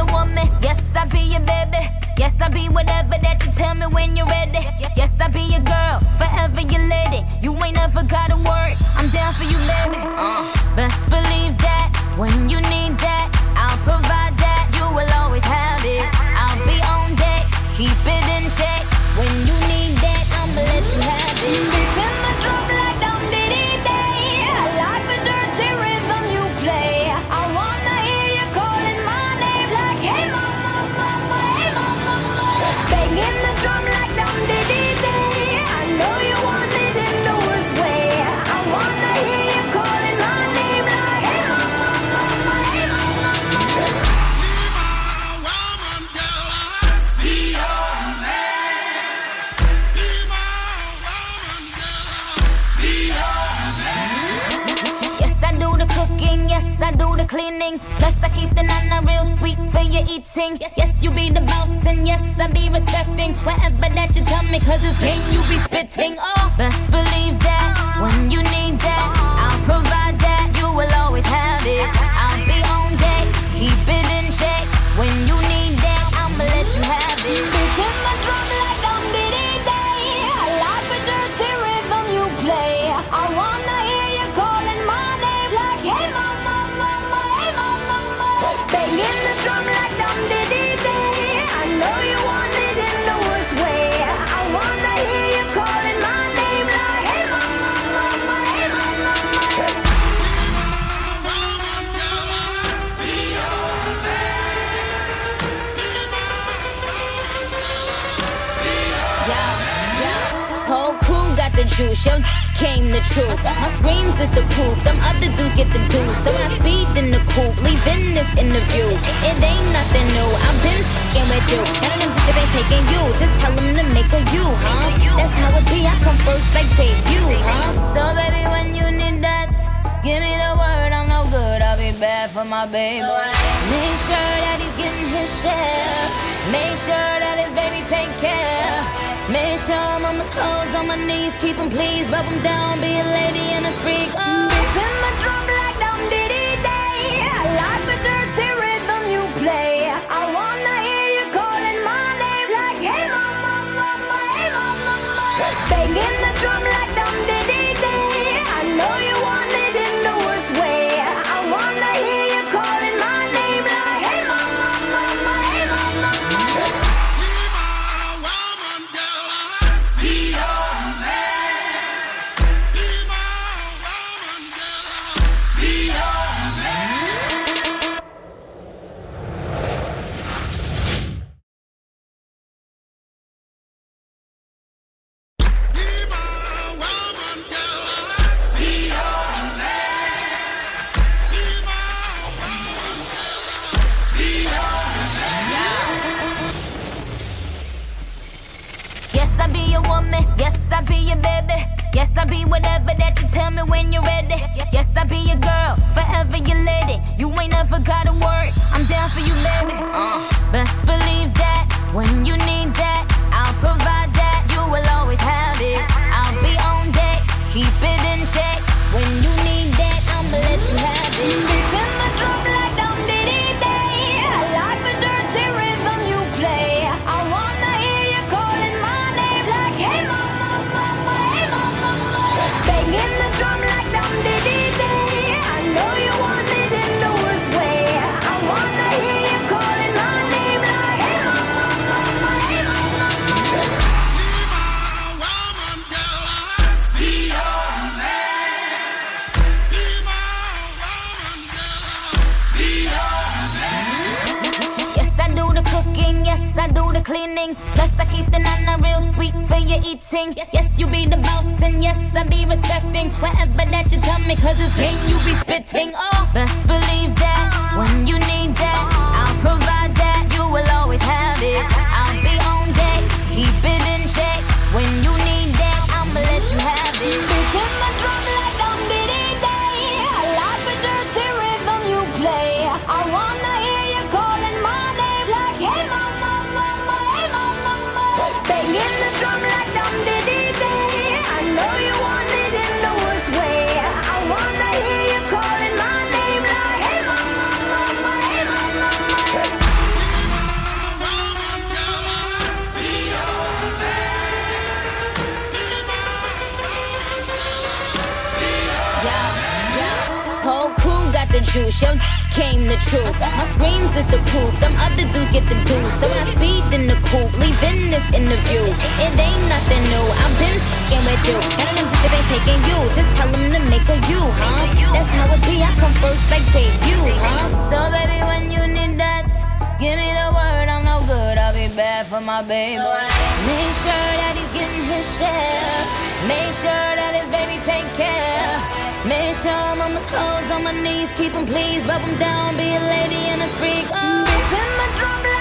your woman. Yes, I'll be your baby. Yes, I'll be whatever that you tell me when you're ready. Yes, I'll be your girl, forever your lady. You ain't never gotta worry, I'm down for you, baby. Best believe that, when you need that, I'll provide that. You will always have it. I'll be on deck, keep it in check. When you need that, I'ma let you have it. Beats in my drum like dum diddy day. I like the dirty rhythm you play. I wanna hear you calling my name like, hey mama, mama, hey mama, mama. Banging the drum like dum diddy day. I know you want it in the worst way. I wanna hear you calling my name like, hey mama, mama, hey mama, mama. Be my woman, girl, be your man. Be my woman, girl, be your man. Yes, I do the cooking, yes, I do the cleaning. Plus I keep the nana real sweet for your eating. Yes, you be the boss and yes, I be respecting whatever that you tell me, cause it's game you be spitting. Oh, best believe that, when you need that, I'll provide that. You will always have it. I'll be on deck, keep it in check. When you need that, I'ma let you have it. Beats in my drum like dum diddy day. I like the dirty rhythm you play. I wanna hear you calling my name like, hey mama, mama, hey mama, mama. Banging the drum like dum diddy day. I know you want it in the worst way. I wanna hear you calling my name like, hey mama, mama, hey mama, mama. Woman, girl, be your man. Be my woman, girl, be your Whole crew got the juice, your came the truth. My screams is the proof, them other dudes get the deuce. So I speed in the coupe, leaving this interview. It ain't nothing new, I've been f***ing with you. None of them niggas ain't taking you, just tell them to make a you, huh? That's how it be, I come first like debut, huh? So baby, when you need that, give me the word, I'm no good, I'll be bad for my baby. Make sure that he's getting his share. Make sure that his baby take care. Make sure I'm on my toes, on my knees, keep him please, rub him down, be a lady and a freak. Oh. Beats in my drum like dum diddy day. I like the dirty rhythm you play. I wanna hear you calling my name like, hey mama, mama, hey mama, mama. Banging the drum like dum diddy day. I know you want it in the worst way. I wanna hear you calling my name like, hey mama, mama, hey mama, mama. Be my woman, girl, be your man. Be my woman, girl, be your man. Be my woman, girl, be your man. Be my woman, girl, be your Yes, I'll be your woman. Yes, I'll be your baby. Yes, I'll be whatever that you tell me when you're ready. Yes, I'll be your girl, forever your lady. You ain't never gotta worry, I'm down for you, baby. Best believe that, when you need that, I'll provide that. You will always have it. I'll be on deck, keep it in check. When you need that, I'ma let you have it. Beats in my drum like dum diddy day. I like the dirty rhythm you play. I wanna hear you calling my name like, hey mama, mama, hey mama, mama. Banging the drum like dum diddy day. I know you want it in the worst way. I wanna hear you calling my name like, hey mama, mama, hey mama, mama. Be my woman, girl, be your man. Be my woman, girl, be your man. Yes, I do the cooking, yes, I do the cleaning. Plus I keep the nana real sweet for your eating. Yes, you be the boss and yes, I be respecting whatever that you tell me, cause it's game you be spitting. Oh, best believe that, when you need that, I'll provide that. You will always have it. I'll be on deck, keep it in check. When you need that, I'ma let you have it. Beats in my drum like dum diddy day. I like the dirty rhythm you play. I wanna hear you calling my name like, hey mama, mama, hey mama, mama. Banging the drum like dum diddy day. I know you want it in the worst way. I wanna hear you calling my name like, hey mama, mama, hey mama, mama. your came the truth. My screams is the proof, them other dudes get the deuce. So when I speed in the coupe, leaving this interview, it ain't nothing new, I've been f***ing with you. None of them niggas ain't taking you, just tell them to make a you, huh? That's how it be, I come first like debut, huh? So baby, when you need that, give me the word, I'm no good, I'll be bad for my baby. Make sure that he's getting his share, make sure that his baby take care. Make sure I'm on my toes, on my knees, keep him please, rub him down, be a lady and a freak. Oh. It's in the drum.